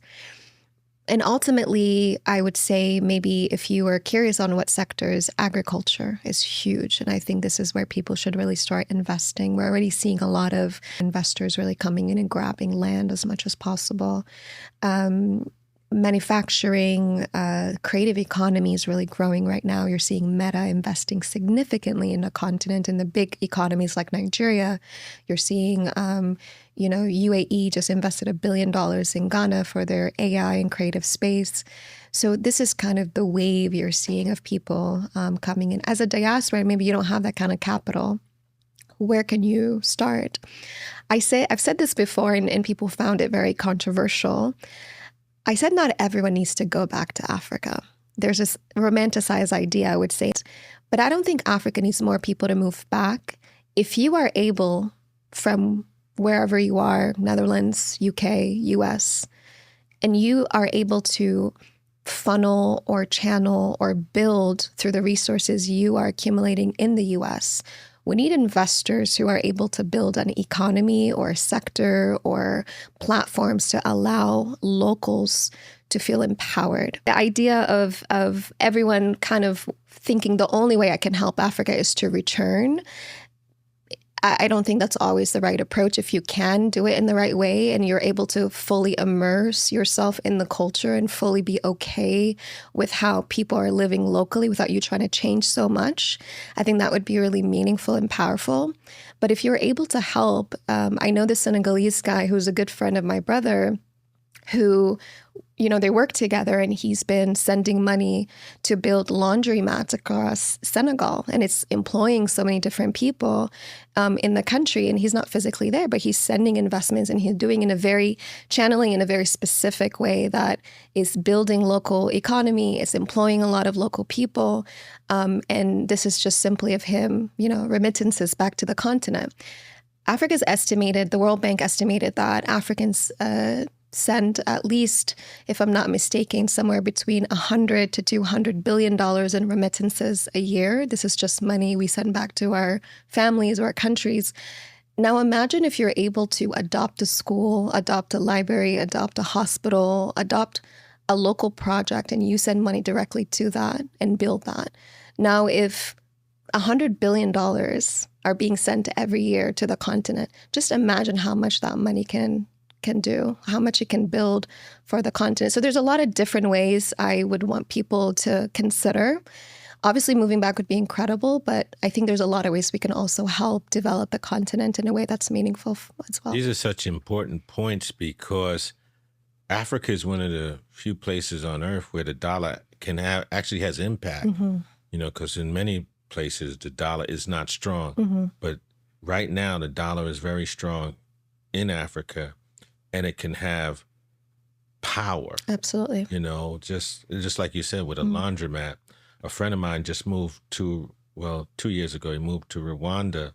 And ultimately, I would say maybe if you are curious on what sectors, agriculture is huge. And I think this is where people should really start investing. We're already seeing a lot of investors really coming in and grabbing land as much as possible. Manufacturing, creative economy is really growing right now. You're seeing Meta investing significantly in the continent, in the big economies like Nigeria. You're seeing, UAE just invested $1 billion in Ghana for their AI and creative space. So this is kind of the wave you're seeing of people coming in. As a diaspora, maybe you don't have that kind of capital. Where can you start? I've said this before, and people found it very controversial. I said not everyone needs to go back to Africa. There's this romanticized idea, I would say. But I don't think Africa needs more people to move back. If you are able, from wherever you are, Netherlands, UK, US, and you are able to funnel or channel or build through the resources you are accumulating in the US, we need investors who are able to build an economy or a sector or platforms to allow locals to feel empowered. The idea of everyone kind of thinking the only way I can help Africa is to return, I don't think that's always the right approach. If you can do it in the right way and you're able to fully immerse yourself in the culture and fully be okay with how people are living locally without you trying to change so much, I think that would be really meaningful and powerful. But if you're able to help, I know the Senegalese guy who's a good friend of my brother who, they work together, and he's been sending money to build laundromats across Senegal, and it's employing so many different people in the country. And he's not physically there, but he's sending investments, and he's doing channeling in a very specific way that is building local economy. It's employing a lot of local people. And this is just simply of him, remittances back to the continent. Africa's estimated, the World Bank estimated that Africans send at least, if I'm not mistaken, somewhere between $100 to $200 billion in remittances a year. This is just money we send back to our families or our countries. Now imagine if you're able to adopt a school, adopt a library, adopt a hospital, adopt a local project, and you send money directly to that and build that. Now, if $100 billion are being sent every year to the continent, just imagine how much that money can do, how much it can build for the continent. So there's a lot of different ways I would want people to consider. Obviously, moving back would be incredible, but I think there's a lot of ways we can also help develop the continent in a way that's meaningful as well. These are such important points because Africa is one of the few places on earth where the dollar actually has impact, because in many places the dollar is not strong. But right now the dollar is very strong in Africa. And it can have power. Absolutely. Just like you said, with a laundromat. A friend of mine just moved 2 years ago, he moved to Rwanda,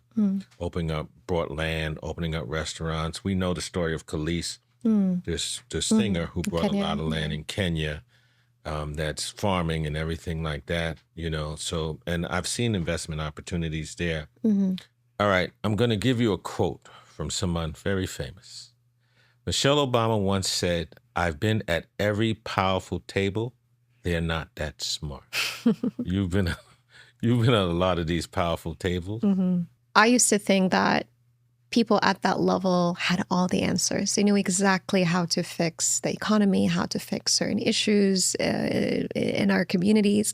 brought land, opening up restaurants. We know the story of Khalees, this singer who brought a lot of land in Kenya, that's farming and everything like that, So, and I've seen investment opportunities there. All right, I'm going to give you a quote from someone very famous. Michelle Obama once said, "I've been at every powerful table. They're not that smart." You've been at a lot of these powerful tables. I used to think that people at that level had all the answers. They knew exactly how to fix the economy, how to fix certain issues in our communities.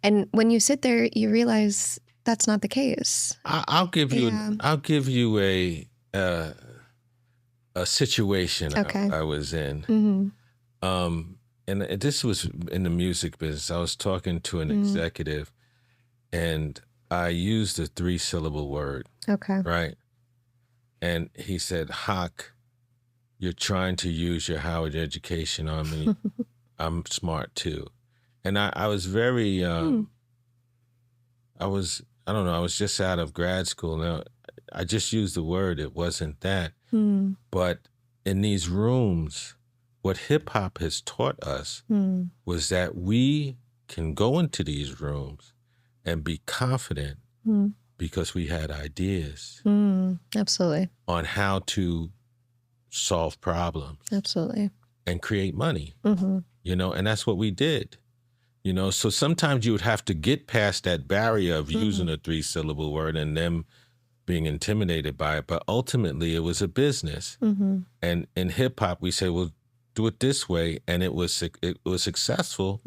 And when you sit there, you realize that's not the case. I'll give you a situation Okay. I was in. And this was in the music business. I was talking to an executive, and I used a 3-syllable word, Okay. right? And he said, Haqq, you're trying to use your Howard education on me. I'm smart too. And I was very, I don't know, I was just out of grad school. Now, I just used the word, it wasn't that. But in these rooms, what hip hop has taught us was that we can go into these rooms and be confident because we had ideas Absolutely. on how to solve problems Absolutely. and create money, you know, and that's what we did. You know, so sometimes you would have to get past that barrier of using a 3-syllable word and them being intimidated by it. But ultimately, it was a business. And in hip hop, we say, well, do it this way. And it was successful.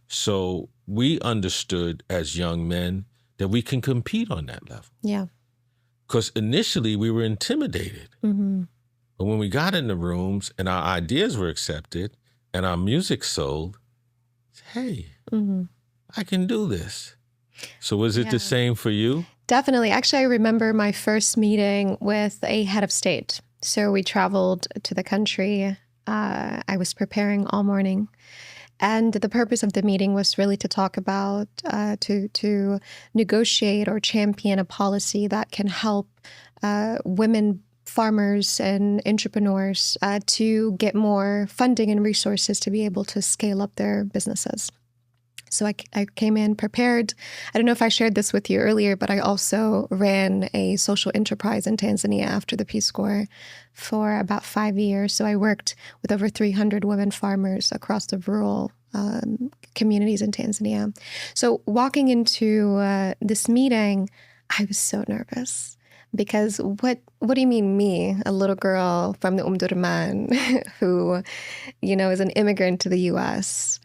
So we understood as young men that we can compete on that level. Yeah. Because initially, we were intimidated. But when we got in the rooms and our ideas were accepted and our music sold, hey, I can do this. So was it the same for you? Definitely. Actually, I remember my first meeting with a head of state. So we traveled to the country. I was preparing all morning. And the purpose of the meeting was really to talk about, to negotiate or champion a policy that can help women farmers and entrepreneurs to get more funding and resources to be able to scale up their businesses. So I came in prepared. I don't know if I shared this with you earlier, but I also ran a social enterprise in Tanzania after the Peace Corps for about 5 years. So I worked with over 300 women farmers across the rural communities in Tanzania. So walking into this meeting, I was so nervous. Because what do you mean me, a little girl from the Durman who, you know, is an immigrant to the U.S.,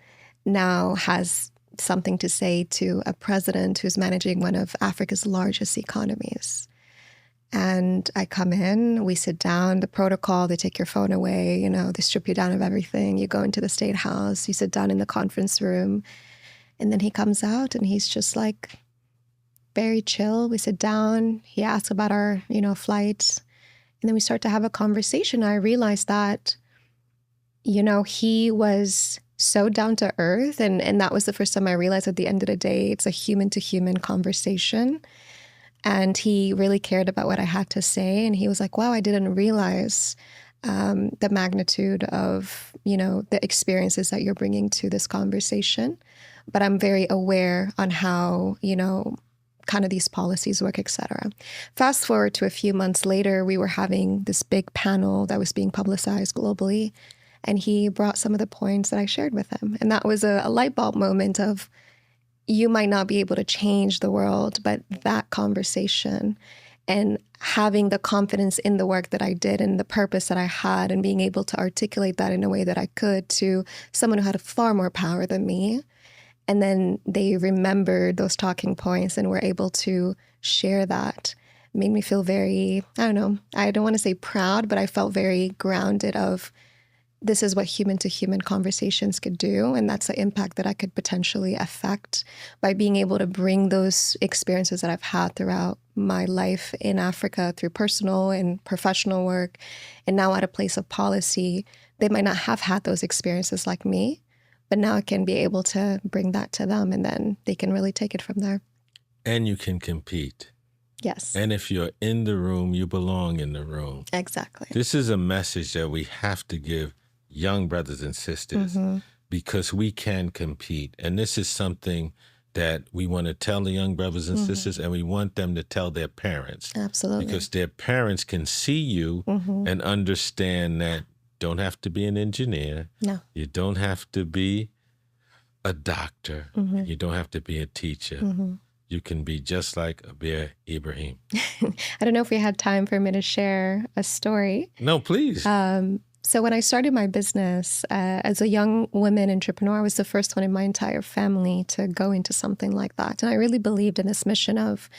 now has something to say to a president who's managing one of Africa's largest economies. And I come in, we sit down, the protocol, they take your phone away, you know, they strip you down of everything. You go into the State House, you sit down in the conference room, and then he comes out and he's just like, very chill. We sit down. He asks about our, you know, flights. And then we start to have a conversation. I realized that, you know, he was so down to earth. And that was the first time I realized at the end of the day, it's a human to human conversation. And he really cared about what I had to say. And he was like, wow, I didn't realize the magnitude of, you know, the experiences that you're bringing to this conversation. But I'm very aware on how, you know, kind of these policies work, et cetera. Fast forward to a few months later, we were having this big panel that was being publicized globally. And he brought some of the points that I shared with him. And that was a light bulb moment of, you might not be able to change the world, but that conversation and having the confidence in the work that I did and the purpose that I had and being able to articulate that in a way that I could to someone who had far more power than me. And then they remembered those talking points and were able to share that. Made me feel very, I don't want to say proud, but I felt very grounded of this is what human to human conversations could do. And that's the impact that I could potentially affect by being able to bring those experiences that I've had throughout my life in Africa through personal and professional work. And now at a place of policy, they might not have had those experiences like me. But now I can be able to bring that to them, and then they can really take it from there. And you can compete. Yes. And if you're in the room, you belong in the room. Exactly. This is a message that we have to give young brothers and sisters because we can compete. And this is something that we want to tell the young brothers and sisters, and we want them to tell their parents. Absolutely. Because their parents can see you and understand that don't have to be an engineer. No. You don't have to be a doctor. You don't have to be a teacher. You can be just like Abir Ibrahim. I don't know if we had time for me to share a story. No, please. So when I started my business as a young woman entrepreneur, I was the first one in my entire family to go into something like that. And I really believed in this mission of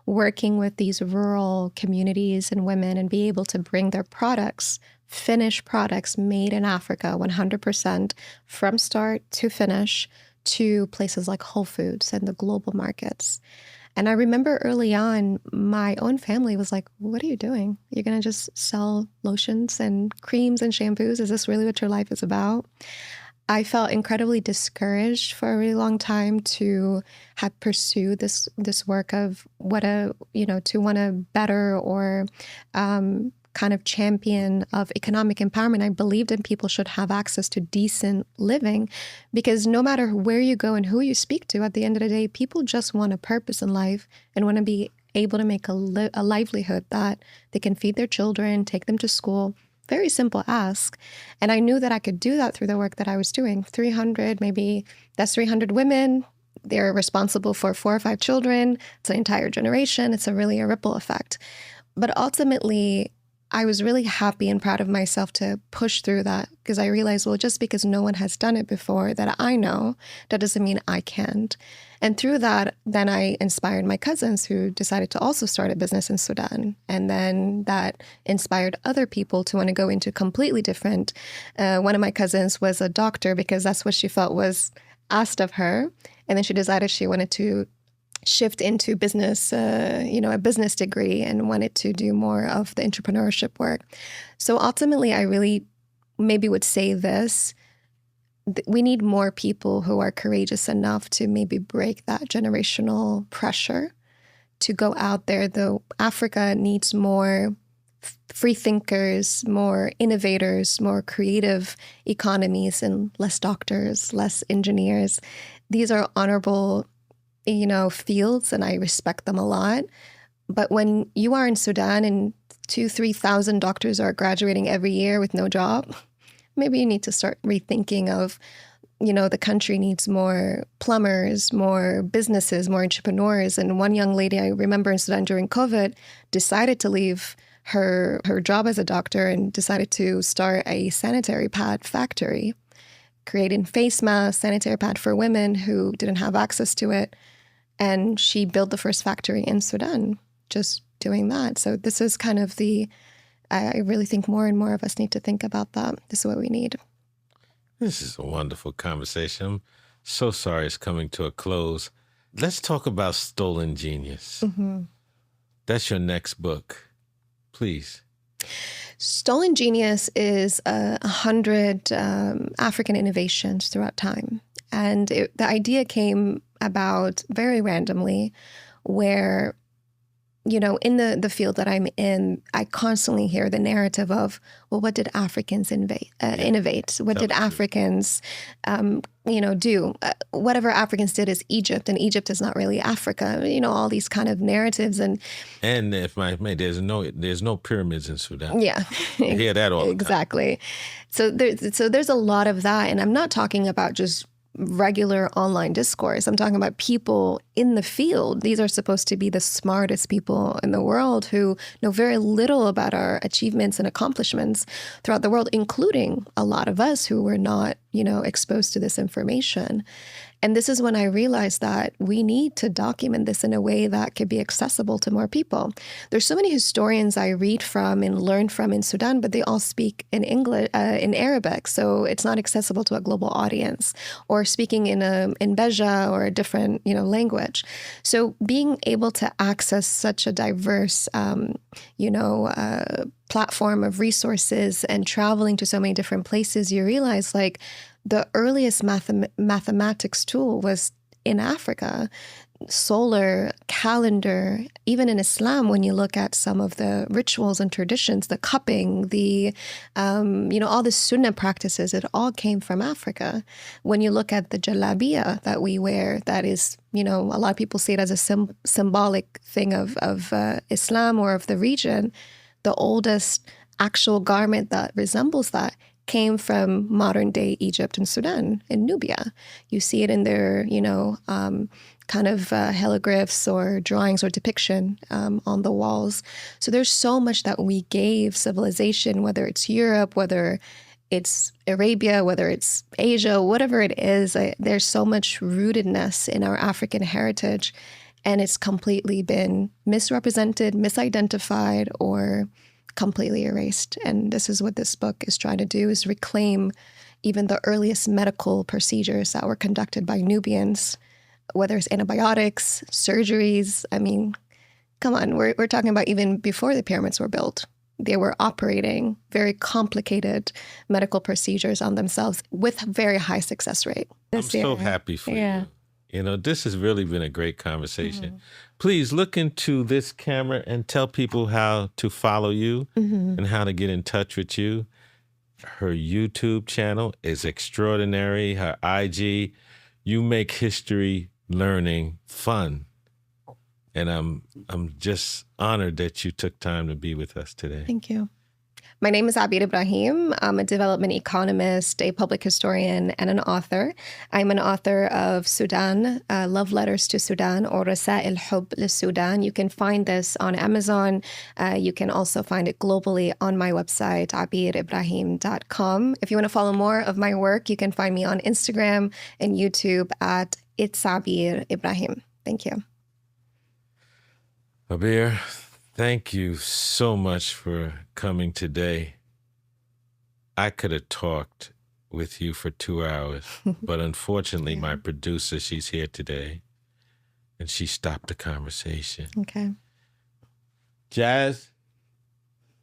working with these rural communities and women and be able to bring their products, finished products made in Africa, 100% from start to finish, to places like Whole Foods and the global markets. And I remember early on, my own family was like, what are you doing? You're going to just sell lotions and creams and shampoos? Is this really what your life is about? I felt incredibly discouraged for a really long time to have pursued this work of to want to better or kind of champion of economic empowerment. I believed in people should have access to decent living, because no matter where you go and who you speak to, at the end of the day, people just want a purpose in life and want to be able to make a livelihood that they can feed their children, take them to school. Very simple ask. And I knew that I could do that through the work that I was doing. 300, maybe that's 300 women. They're responsible for 4 or 5 children. It's an entire generation. It's a ripple effect. But ultimately, I was really happy and proud of myself to push through that, because I realized, well, just because no one has done it before that I know, that doesn't mean I can't. And through that, then I inspired my cousins who decided to also start a business in Sudan. And then that inspired other people to want to go into completely different. One of my cousins was a doctor because that's what she felt was asked of her. And then she decided she wanted to shift into business, a business degree, and wanted to do more of the entrepreneurship work. So ultimately, I really maybe would say this: we need more people who are courageous enough to maybe break that generational pressure to go out there. Though Africa needs more free thinkers, more innovators, more creative economies, and less doctors, less engineers. These are honorable fields, and I respect them a lot. But when you are in Sudan and 2,000-3,000 doctors are graduating every year with no job, maybe you need to start rethinking of, the country needs more plumbers, more businesses, more entrepreneurs. And one young lady I remember in Sudan during COVID decided to leave her job as a doctor and decided to start a sanitary pad factory, creating face masks, sanitary pad for women who didn't have access to it. And she built the first factory in Sudan, just doing that. So this is kind of I really think more and more of us need to think about that. This is what we need. This is a wonderful conversation. I'm so sorry it's coming to a close. Let's talk about Stolen Genius. Mm-hmm. That's your next book. Please. Stolen Genius is 100 African innovations throughout time. And the idea came about very randomly, where, in the field that I'm in, I constantly hear the narrative of, well, what did Africans innovate? What did Africans, do? Whatever Africans did is Egypt, and Egypt is not really Africa. All these kind of narratives. And if I may, there's no pyramids in Sudan. Yeah, you hear that all the exactly. Time. So there's a lot of that, and I'm not talking about just regular online discourse. I'm talking about people in the field. These are supposed to be the smartest people in the world who know very little about our achievements and accomplishments throughout the world, including a lot of us who were not, exposed to this information. And this is when I realized that we need to document this in a way that could be accessible to more people. There's so many historians I read from and learn from in Sudan, but they all speak in English, in Arabic, so it's not accessible to a global audience, or speaking in Beja or a different, language. So being able to access such a diverse, platform of resources and traveling to so many different places, you realize like the earliest mathematics tool was in Africa. Solar, calendar, even in Islam, when you look at some of the rituals and traditions, the cupping, all the sunnah practices, it all came from Africa. When you look at the jalabiya that we wear, that is, a lot of people see it as a symbolic thing of Islam or of the region. The oldest actual garment that resembles that came from modern day Egypt and Sudan and Nubia. You see it in their, kind of hieroglyphs or drawings or depiction on the walls. So there's so much that we gave civilization, whether it's Europe, whether it's Arabia, whether it's Asia, whatever it is, there's so much rootedness in our African heritage, and it's completely been misrepresented, misidentified, or completely erased. And this is what this book is trying to do, is reclaim even the earliest medical procedures that were conducted by Nubians, whether it's antibiotics, surgeries. I mean, come on, we're talking about even before the pyramids were built. They were operating very complicated medical procedures on themselves with very high success rate. I'm so happy for you. This has really been a great conversation. Please look into this camera and tell people how to follow you and how to get in touch with you. Her YouTube channel is extraordinary. Her IG, you make history learning fun. And I'm just honored that you took time to be with us today. Thank you. My name is Abir Ibrahim. I'm a development economist, a public historian, and an author. I'm an author of Sudan, Love Letters to Sudan, or Rasa'il Hubb Sudan. You can find this on Amazon. You can also find it globally on my website, abiribrahim.com. If you want to follow more of my work, you can find me on Instagram and YouTube at It's Abir Ibrahim. Thank you. Abir, thank you so much for coming today. I could have talked with you for 2 hours, but unfortunately, my producer, she's here today, and she stopped the conversation. Okay. Jazz,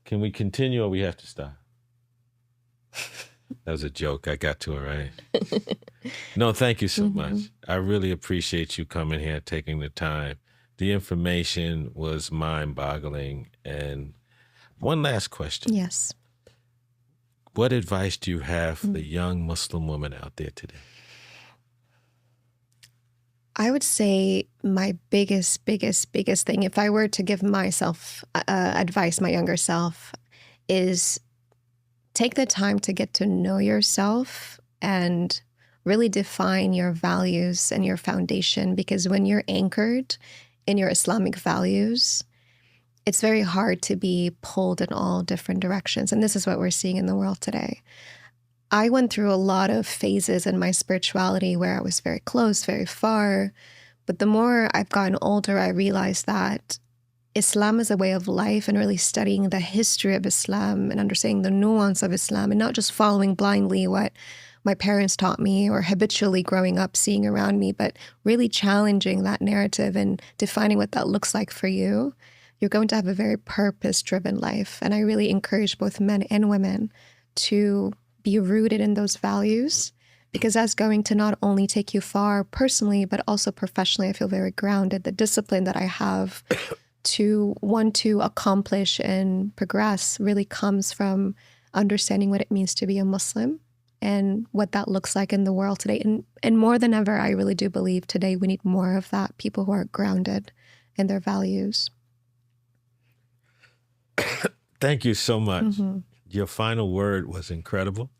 can we continue or we have to stop? That was a joke. I got to it right. No, thank you so much. I really appreciate you coming here, taking the time. The information was mind-boggling. And one last question. Yes. What advice do you have for the young Muslim woman out there today? I would say my biggest thing, if I were to give myself advice, my younger self, is take the time to get to know yourself and really define your values and your foundation. Because when you're anchored in your Islamic values, it's very hard to be pulled in all different directions. And this is what we're seeing in the world today. I went through a lot of phases in my spirituality where I was very close, very far. But the more I've gotten older, I realized that Islam is a way of life, and really studying the history of Islam and understanding the nuance of Islam, and not just following blindly what my parents taught me or habitually growing up seeing around me, but really challenging that narrative and defining what that looks like for you. You're going to have a very purpose-driven life. And I really encourage both men and women to be rooted in those values, because that's going to not only take you far personally, but also professionally. I feel very grounded. The discipline that I have to want to accomplish and progress really comes from understanding what it means to be a Muslim and what that looks like in the world today. And more than ever, I really do believe today we need more of that, people who are grounded in their values. Thank you so much. Your final word was incredible.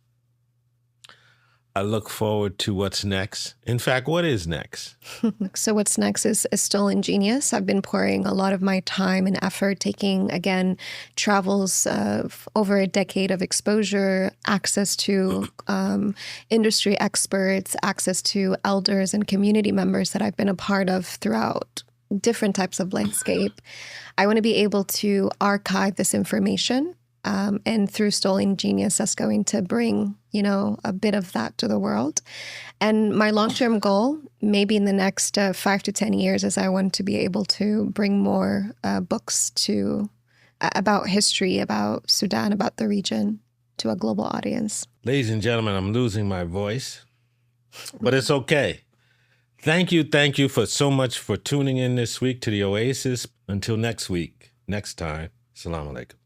I look forward to what's next. In fact, what is next? So what's next is still ingenious. I've been pouring a lot of my time and effort, taking, again, travels of over a decade of exposure, access to industry experts, access to elders and community members that I've been a part of throughout different types of landscape. I want to be able to archive this information. And through Stolen Genius, that's going to bring, a bit of that to the world. And my long-term goal, maybe in the next 5 to 10 years, is I want to be able to bring more books about history, about Sudan, about the region, to a global audience. Ladies and gentlemen, I'm losing my voice, but it's okay. Thank you for so much for tuning in this week to The Oasis. Until next week, next time, Assalamu alaikum.